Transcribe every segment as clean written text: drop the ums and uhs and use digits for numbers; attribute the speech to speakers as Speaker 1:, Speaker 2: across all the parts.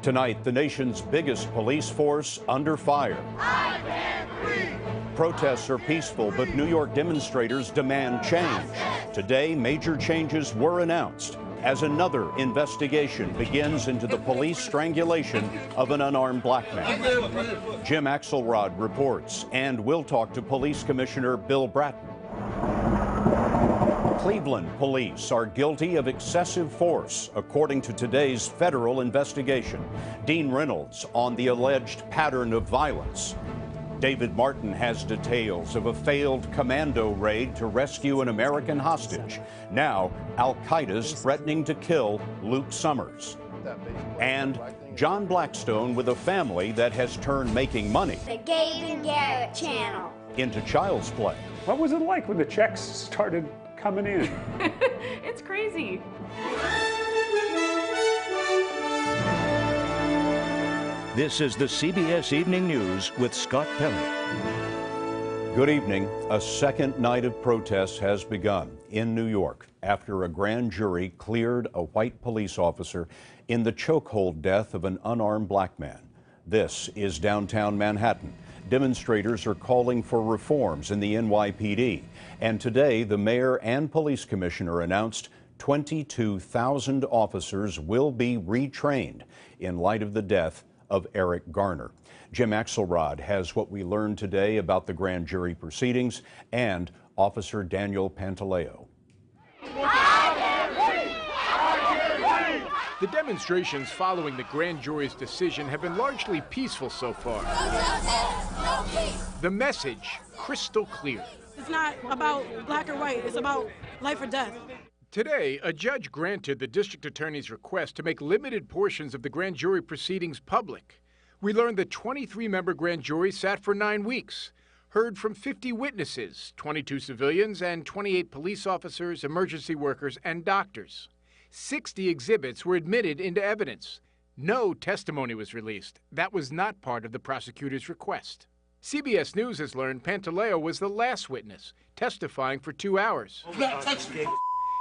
Speaker 1: Tonight, the nation's biggest police force under fire.
Speaker 2: I can't breathe.
Speaker 1: Protests are peaceful, but New York demonstrators demand change. Today, major changes were announced as another investigation begins into the police strangulation of an unarmed black man. Jim Axelrod reports, and we'll talk to Police Commissioner Bill Bratton. Cleveland police are guilty of excessive force, according to today's federal investigation. Dean Reynolds on the alleged pattern of violence. David Martin has details of a failed commando raid to rescue an American hostage. Now, Al-Qaeda's threatening to kill Luke Summers. And John Blackstone with a family that has turned making money,
Speaker 3: the Gabe and Garrett channel,
Speaker 1: into child's play.
Speaker 4: What was it like when the checks started coming in?
Speaker 5: It's crazy.
Speaker 6: This is the CBS Evening News with Scott Pelley.
Speaker 1: Good evening. A second night of protests has begun in New York after a grand jury cleared a white police officer in the chokehold death of an unarmed black man. This is downtown Manhattan. Demonstrators are calling for reforms in the NYPD. And today, the mayor and police commissioner announced 22,000 officers will be retrained in light of the death of Eric Garner. Jim Axelrod has what we learned today about the grand jury proceedings and Officer Daniel Pantaleo.
Speaker 7: The demonstrations following the grand jury's decision have been largely peaceful so far. The message crystal clear.
Speaker 8: It's not about black or white, it's about life or death.
Speaker 7: Today, a judge granted the district attorney's request to make limited portions of the grand jury proceedings public. We learned the 23-member grand jury sat for 9 weeks, heard from 50 witnesses, 22 civilians and 28 police officers, emergency workers, and doctors. 60 exhibits were admitted into evidence. No testimony was released. That was not part of the prosecutor's request. CBS News has learned Pantaleo was the last witness, testifying for 2 hours.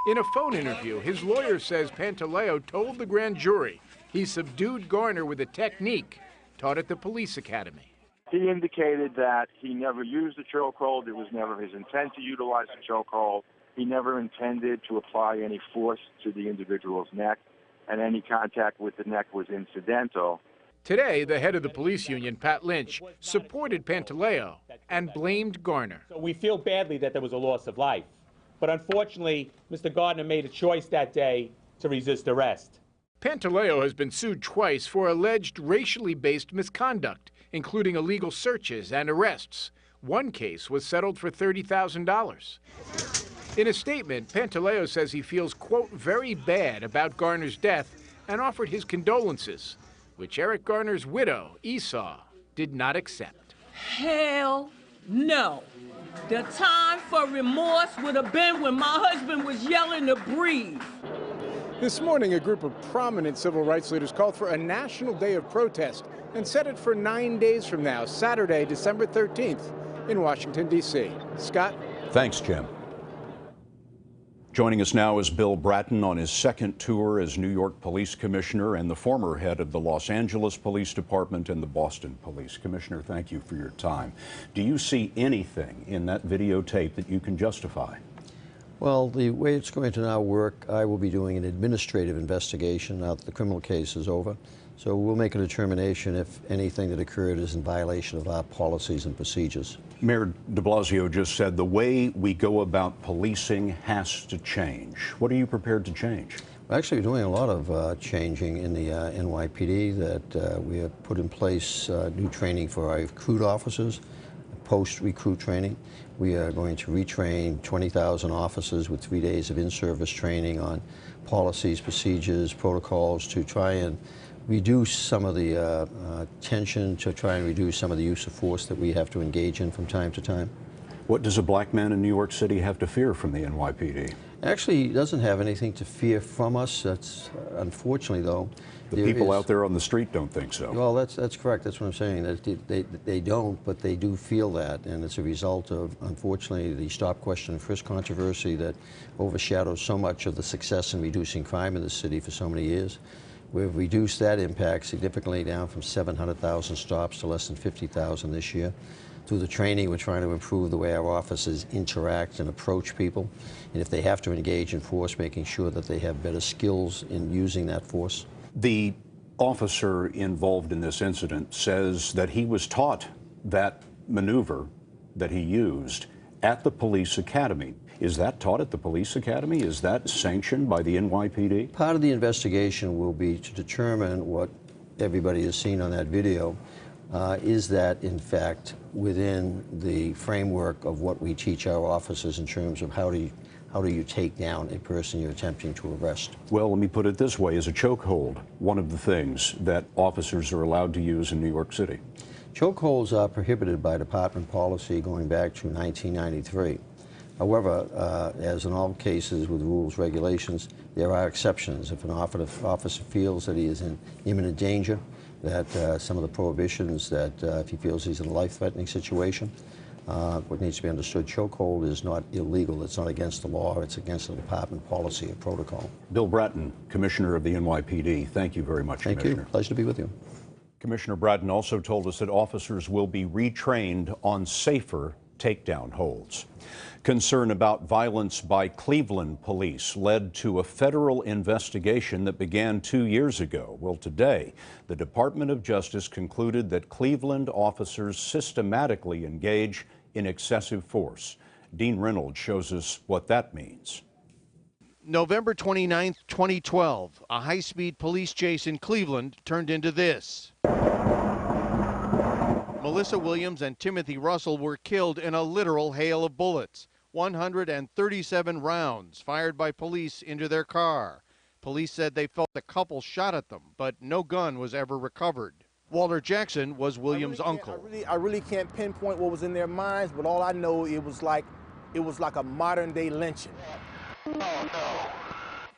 Speaker 7: In a phone interview, his lawyer says Pantaleo told the grand jury he subdued Garner with a technique taught at the police academy.
Speaker 9: He indicated that he never used the chokehold. It was never his intent to utilize the chokehold. He never intended to apply any force to the individual's neck, and any contact with the neck was incidental.
Speaker 7: Today, the head of the police union, Pat Lynch, supported Pantaleo and blamed Garner.
Speaker 10: So we feel badly that there was a loss of life. But unfortunately, Mr. Gardner made a choice that day to resist arrest.
Speaker 7: Pantaleo has been sued twice for alleged racially based misconduct, including illegal searches and arrests. One case was settled for $30,000. In a statement, Pantaleo says he feels, quote, very bad about Garner's death and offered his condolences, which Eric Garner's widow, Esau, did not accept.
Speaker 11: Hell no. The time for remorse would have been when my husband was yelling to breathe.
Speaker 7: This morning, a group of prominent civil rights leaders called for a national day of protest and set it for 9 days from now, Saturday, December 13th, in Washington, D.C. Scott?
Speaker 1: Thanks, Jim. Joining us now is Bill Bratton on his second tour as New York Police Commissioner and the former head of the Los Angeles Police Department and the Boston Police. Commissioner, thank you for your time. Do you see anything in that videotape that you can justify?
Speaker 12: Well, the way it's going to now work, I will be doing an administrative investigation now that the criminal case is over. So we'll make a determination if anything that occurred is in violation of our policies and procedures.
Speaker 1: Mayor de Blasio just said the way we go about policing has to change. What are you prepared to change?
Speaker 12: We're actually doing a lot of changing in the NYPD. That we have put in place new training for our recruit officers, post-recruit training. We are going to retrain 20,000 officers with 3 days of in-service training on policies, procedures, protocols to try and reduce some of the tension, to try and reduce some of the use of force that we have to engage in from time to time.
Speaker 1: What does a black man in New York City have to fear from the NYPD?
Speaker 12: Actually, he doesn't have anything to fear from us. That's unfortunately, though.
Speaker 1: The people out there on the street don't think so.
Speaker 12: Well, that's correct. That's what I'm saying. That they don't, but they do feel that, and it's a result of, unfortunately, the stop, question, and frisk controversy that overshadows so much of the success in reducing crime in the city for so many years. We've reduced that impact significantly down from 700,000 stops to less than 50,000 this year. Through the training, we're trying to improve the way our officers interact and approach people. And if they have to engage in force, making sure that they have better skills in using that force.
Speaker 1: The officer involved in this incident says that he was taught that maneuver that he used at the police academy. Is that taught at the police academy? Is that sanctioned by the NYPD?
Speaker 12: Part of the investigation will be to determine what everybody has seen on that video. Is that, in fact, within the framework of what we teach our officers in terms of how do you take down a person you're attempting to arrest?
Speaker 1: Well, let me put it this way. Is a chokehold one of the things that officers are allowed to use in New York City?
Speaker 12: Chokeholds are prohibited by department policy going back to 1993. However, as in all cases with rules, regulations, there are exceptions. If an officer feels that he is in imminent danger, that some of the prohibitions that if he feels he's in a life-threatening situation, what needs to be understood, chokehold is not illegal. It's not against the law. It's against the department policy or protocol.
Speaker 1: Bill Bratton, Commissioner of the NYPD, thank you very much,
Speaker 12: Thank you. Pleasure to be with you.
Speaker 1: Commissioner Bratton also told us that officers will be retrained on safer takedown holds. Concern about violence by Cleveland police led to a federal investigation that began 2 years ago. Well, today, the Department of Justice concluded that Cleveland officers systematically engage in excessive force. Dean Reynolds shows us what that means.
Speaker 13: November 29, 2012, a high-speed police chase in Cleveland turned into this. Melissa Williams and Timothy Russell were killed in a literal hail of bullets. 137 rounds fired by police into their car. Police said they felt the couple shot at them, but no gun was ever recovered. Walter Jackson was Williams' uncle.
Speaker 14: I really can't pinpoint what was in their minds, but all I know it was like a modern-day lynching.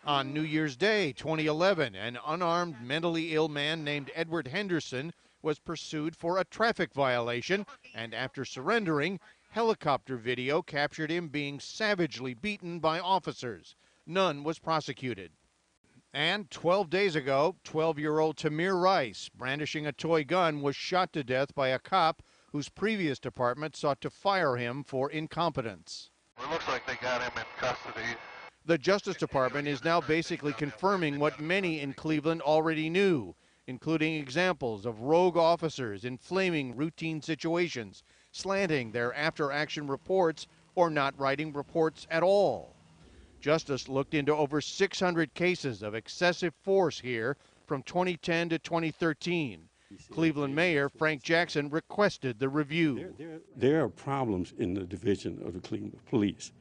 Speaker 13: On New Year's Day, 2011, an unarmed, mentally ill man named Edward Henderson was pursued for a traffic violation, and after surrendering, helicopter video captured him being savagely beaten by officers. None was prosecuted. And 12 days ago, 12-year-old Tamir Rice, brandishing a toy gun, was shot to death by a cop whose previous department sought to fire him for incompetence.
Speaker 15: It looks like they got him in custody.
Speaker 13: The Justice Department is now basically confirming what many in Cleveland already knew, including examples of rogue officers inflaming routine situations, slanting their after-action reports, or not writing reports at all. Justice looked into over 600 cases of excessive force here from 2010 to 2013. Cleveland Mayor Frank Jackson requested the review.
Speaker 16: There are problems in the division of the Cleveland Police,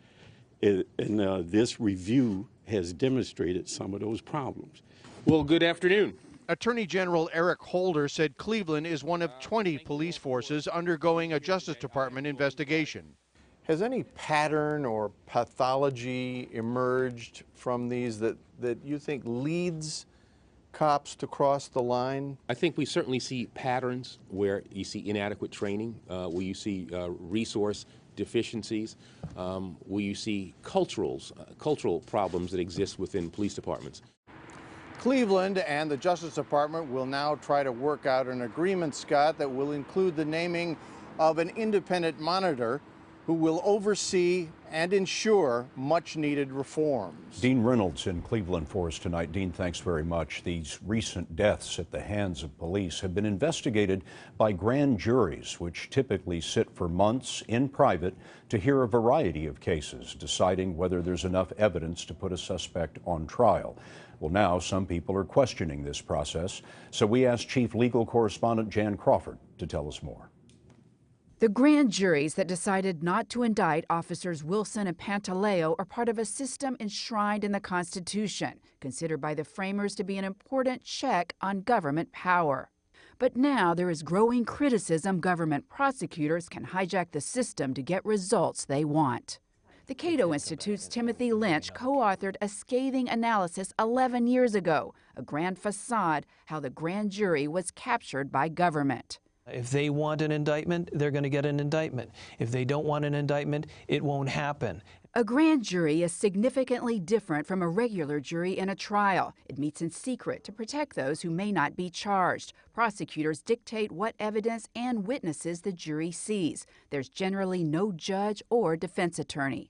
Speaker 16: and this review has demonstrated some of those problems.
Speaker 17: Well, good afternoon.
Speaker 13: Attorney General Eric Holder said Cleveland is one of 20 police forces undergoing a Justice Department investigation.
Speaker 18: Has any pattern or pathology emerged from these that you think leads cops to cross the line?
Speaker 17: I think we certainly see patterns where you see inadequate training, where you see resource deficiencies, where you see cultural problems that exist within police departments.
Speaker 18: Cleveland and the Justice Department will now try to work out an agreement, Scott, that will include the naming of an independent monitor who will oversee and ensure much-needed reforms.
Speaker 1: Dean Reynolds in Cleveland for us tonight. Dean, thanks very much. These recent deaths at the hands of police have been investigated by grand juries, which typically sit for months in private to hear a variety of cases, deciding whether there's enough evidence to put a suspect on trial. Well, now some people are questioning this process, so we asked Chief Legal Correspondent Jan Crawford to tell us more.
Speaker 19: The grand juries that decided not to indict officers Wilson and Pantaleo are part of a system enshrined in the Constitution, considered by the framers to be an important check on government power. But now there is growing criticism government prosecutors can hijack the system to get results they want. The Cato Institute's Timothy Lynch co-authored a scathing analysis 11 years ago, a grand facade, how the grand jury was captured by government.
Speaker 20: If they want an indictment, they're going to get an indictment. If they don't want an indictment, it won't happen.
Speaker 19: A grand jury is significantly different from a regular jury in a trial. It meets in secret to protect those who may not be charged. Prosecutors dictate what evidence and witnesses the jury sees. There's generally no judge or defense attorney.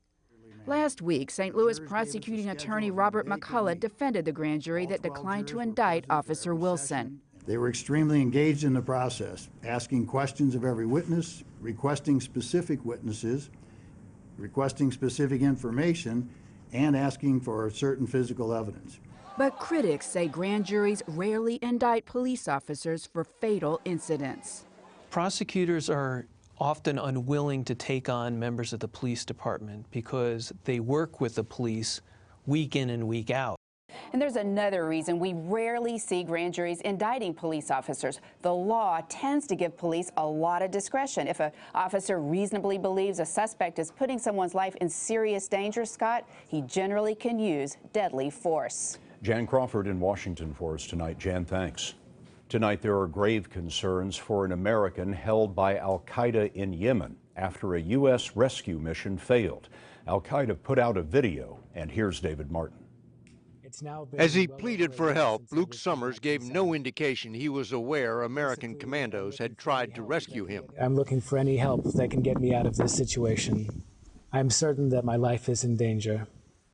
Speaker 19: Last week, St. Louis prosecuting attorney Robert McCullough defended the grand jury that declined to indict Officer Wilson.
Speaker 20: They were extremely engaged in the process, asking questions of every witness, requesting specific witnesses, requesting specific information, and asking for certain physical evidence.
Speaker 19: But critics say grand juries rarely indict police officers for fatal incidents.
Speaker 21: Prosecutors are often unwilling to take on members of the police department because they work with the police week in and week out.
Speaker 22: And there's another reason we rarely see grand juries indicting police officers. The law tends to give police a lot of discretion. If an officer reasonably believes a suspect is putting someone's life in serious danger, Scott, he generally can use deadly force.
Speaker 1: Jan Crawford in Washington for us tonight. Jan, thanks. Tonight there are grave concerns for an American held by Al-Qaeda in Yemen after a U.S. rescue mission failed. Al-Qaeda put out a video, and here's David Martin.
Speaker 13: As he pleaded for help, Luke Summers gave no indication he was aware American commandos had tried to rescue him.
Speaker 23: I'm looking for any help that can get me out of this situation. I'm certain that my life is in danger.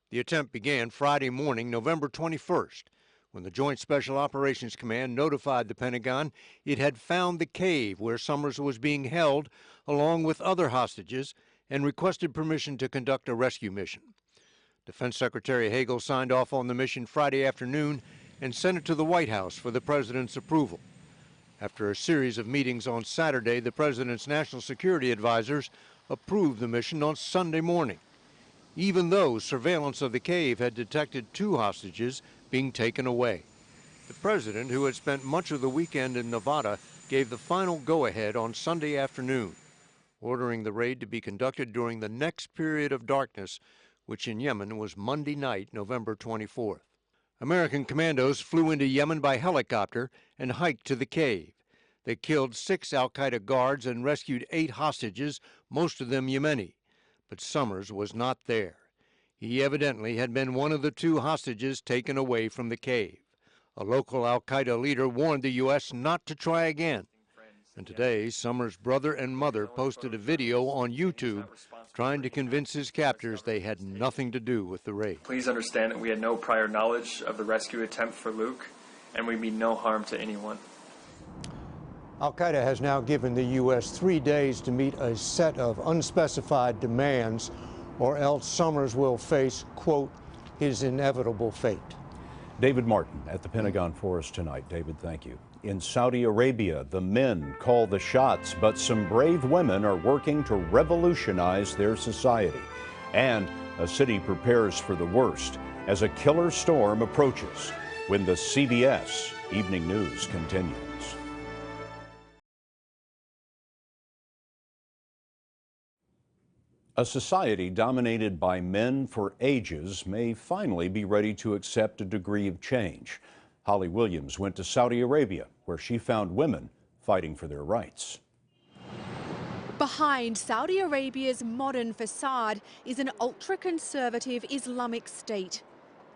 Speaker 13: The attempt began Friday morning, November 21st, when the Joint Special Operations Command notified the Pentagon it had found the cave where Summers was being held along with other hostages and requested permission to conduct a rescue mission. Defense Secretary Hagel signed off on the mission Friday afternoon and sent it to the White House for the president's approval. After a series of meetings on Saturday, the president's national security advisors approved the mission on Sunday morning, even though surveillance of the cave had detected 2 hostages being taken away. The president, who had spent much of the weekend in Nevada, gave the final go-ahead on Sunday afternoon, ordering the raid to be conducted during the next period of darkness, which in Yemen was Monday night, November 24th. American commandos flew into Yemen by helicopter and hiked to the cave. They killed 6 al-Qaeda guards and rescued 8 hostages, most of them Yemeni. But Summers was not there. He evidently had been one of the 2 hostages taken away from the cave. A local al-Qaeda leader warned the U.S. not to try again. And today, Summers' brother and mother posted a video on YouTube trying to convince his captors they had nothing to do with the raid.
Speaker 24: Please understand that we had no prior knowledge of the rescue attempt for Luke, and we mean no harm to anyone.
Speaker 13: Al-Qaeda has now given the U.S. 3 days to meet a set of unspecified demands, or else Summers will face, quote, his inevitable fate.
Speaker 1: David Martin at the Pentagon for us tonight. David, thank you. In Saudi Arabia, the men call the shots, but some brave women are working to revolutionize their society. And a city prepares for the worst as a killer storm approaches when the CBS Evening News continues. A society dominated by men for ages may finally be ready to accept a degree of change. Holly Williams went to Saudi Arabia, where she found women fighting for their rights.
Speaker 25: Behind Saudi Arabia's modern facade is an ultra-conservative Islamic state.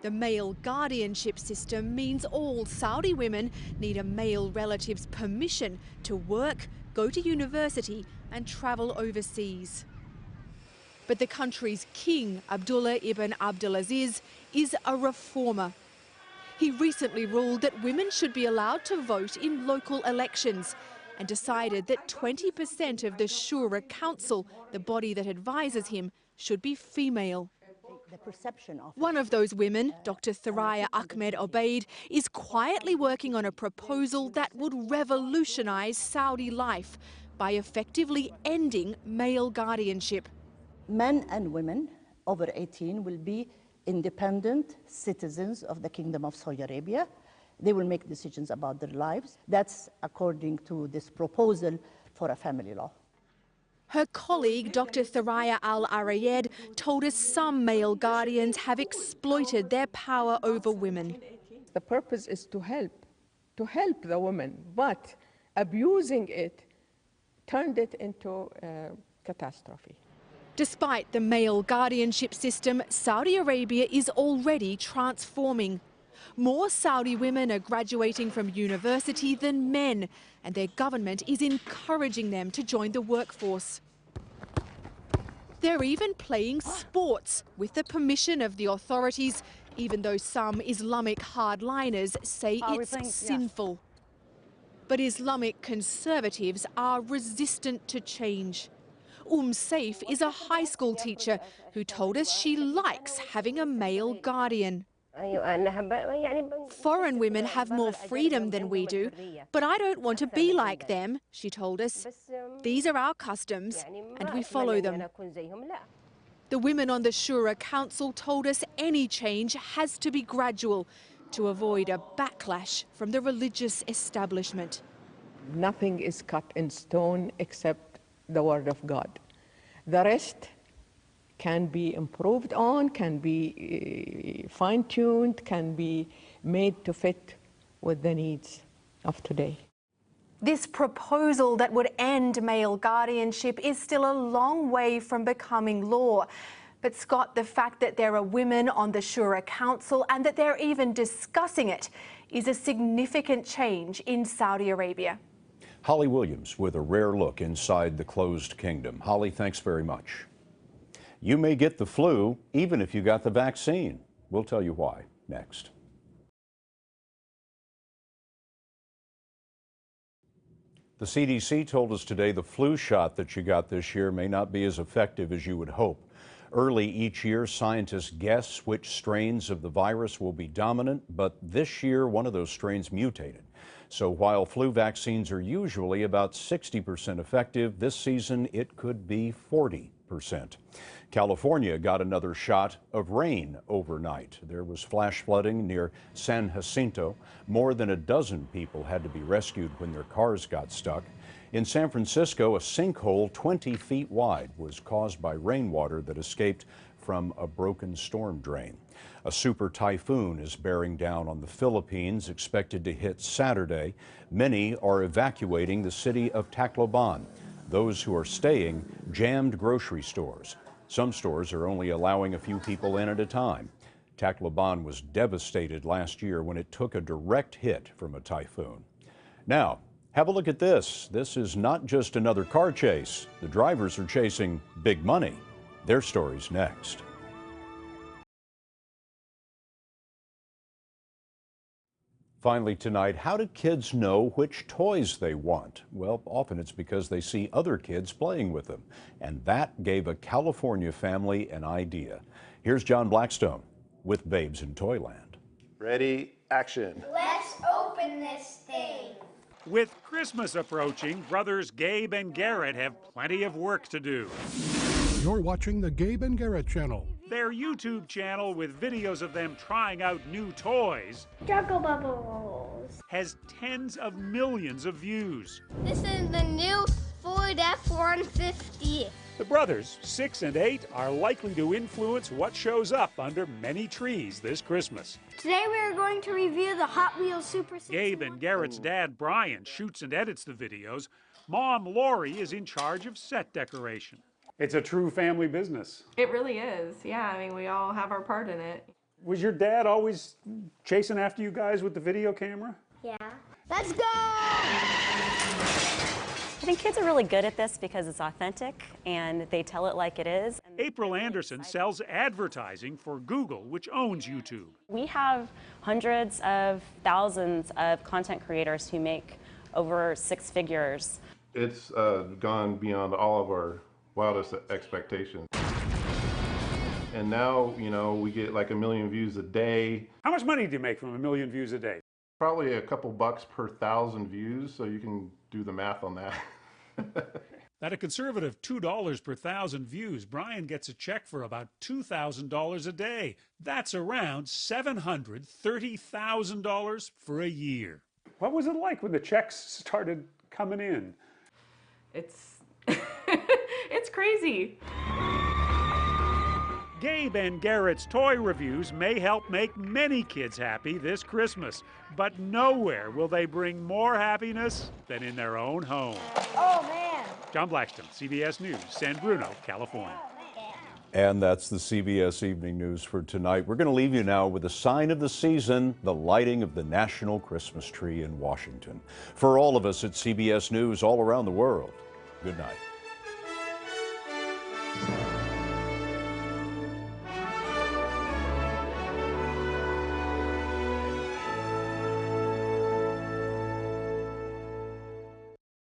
Speaker 25: The male guardianship system means all Saudi women need a male relative's permission to work, go to university and travel overseas. But the country's king, Abdullah ibn Abdulaziz, is a reformer. He recently ruled that women should be allowed to vote in local elections and decided that 20% of the Shura Council, the body that advises him, should be female. One of those women, Dr. Thuraya Ahmed Obaid, is quietly working on a proposal that would revolutionize Saudi life by effectively ending male guardianship.
Speaker 26: Men and women over 18 will be independent citizens of the Kingdom of Saudi Arabia. They will make decisions about their lives. That's according to this proposal for a family law.
Speaker 25: Her colleague, Dr. Thuraya Al-Arayed, told us some male guardians have exploited their power over women.
Speaker 27: The purpose is to help the woman, but abusing it turned it into a catastrophe.
Speaker 25: Despite the male guardianship system, Saudi Arabia is already transforming. More Saudi women are graduating from university than men, and their government is encouraging them to join the workforce. They're even playing sports with the permission of the authorities, even though some Islamic hardliners say it's sinful. But Islamic conservatives are resistant to change. Saif is a high school teacher who told us she likes having a male guardian. Foreign women have more freedom than we do, but I don't want to be like them, she told us. These are our customs, and we follow them. The women on the Shura Council told us any change has to be gradual to avoid a backlash from the religious establishment.
Speaker 27: Nothing is cut in stone except the word of God. The rest can be improved on, can be fine-tuned, can be made to fit with the needs of today.
Speaker 25: This proposal that would end male guardianship is still a long way from becoming law. But Scott, the fact that there are women on the Shura Council and that they're even discussing it is a significant change in Saudi Arabia.
Speaker 1: Holly Williams with a rare look inside the closed kingdom. Holly, thanks very much. You may get the flu even if you got the vaccine. We'll tell you why next. The CDC told us today the flu shot that you got this year may not be as effective as you would hope. Early each year, scientists guess which strains of the virus will be dominant, but this year one of those strains mutated. So while flu vaccines are usually about 60% effective, this season it could be 40%. California got another shot of rain overnight. There was flash flooding near San Jacinto. More than a dozen people had to be rescued when their cars got stuck. In San Francisco, a sinkhole 20 feet wide was caused by rainwater that escaped from a broken storm drain. A super typhoon is bearing down on the Philippines, expected to hit Saturday. Many are evacuating the city of Tacloban. Those who are staying jammed grocery stores. Some stores are only allowing a few people in at a time. Tacloban was devastated last year when it took a direct hit from a typhoon. Now, have a look at this. This is not just another car chase. The drivers are chasing big money. Their story's next. Finally tonight, how do kids know which toys they want? Well, often it's because they see other kids playing with them. And that gave a California family an idea. Here's John Blackstone with Babes in Toyland.
Speaker 2: Ready, action.
Speaker 3: Let's open this thing.
Speaker 4: With Christmas approaching, brothers Gabe and Garrett have plenty of work to do.
Speaker 5: You're watching the Gabe and Garrett channel.
Speaker 4: Their YouTube channel with videos of them trying out new toys
Speaker 3: Juggle Bubbles
Speaker 4: has tens of millions of views.
Speaker 3: This is the new Ford F-150.
Speaker 4: The brothers, 6 and 8, are likely to influence what shows up under many trees this Christmas.
Speaker 3: Today we are going to review the Hot Wheels Super 6.
Speaker 4: Gabe and Garrett's dad, Brian, shoots and edits the videos. Mom, Lori, is in charge of set decoration.
Speaker 6: It's a true family business.
Speaker 8: It really is. Yeah, I mean, we all have our part in it.
Speaker 6: Was your dad always chasing after you guys with the video camera?
Speaker 3: Yeah. Let's go!
Speaker 9: I think kids are really good at this because it's authentic and they tell it like it is.
Speaker 4: April Anderson sells advertising for Google, which owns YouTube.
Speaker 9: We have hundreds of thousands of content creators who make over 6 figures.
Speaker 28: It's gone beyond all of our wildest expectations. And now, you know, we get like 1 million views a day.
Speaker 6: How much money do you make from 1 million views a day?
Speaker 28: Probably a couple bucks per 1,000 views, so you can do the math on that.
Speaker 4: At a conservative $2 per 1,000 views, Brian gets a check for about $2,000 a day. That's around $730,000 for a year.
Speaker 6: What was it like when the checks started coming in?
Speaker 8: It's it's crazy.
Speaker 4: Gabe and Garrett's toy reviews may help make many kids happy this Christmas, but nowhere will they bring more happiness than in their own home.
Speaker 3: Oh, man.
Speaker 4: John Blackstone, CBS News, San Bruno, California.
Speaker 1: And that's the CBS Evening News for tonight. We're going to leave you now with a sign of the season, the lighting of the National Christmas Tree in Washington. For all of us at CBS News all around the world, good night.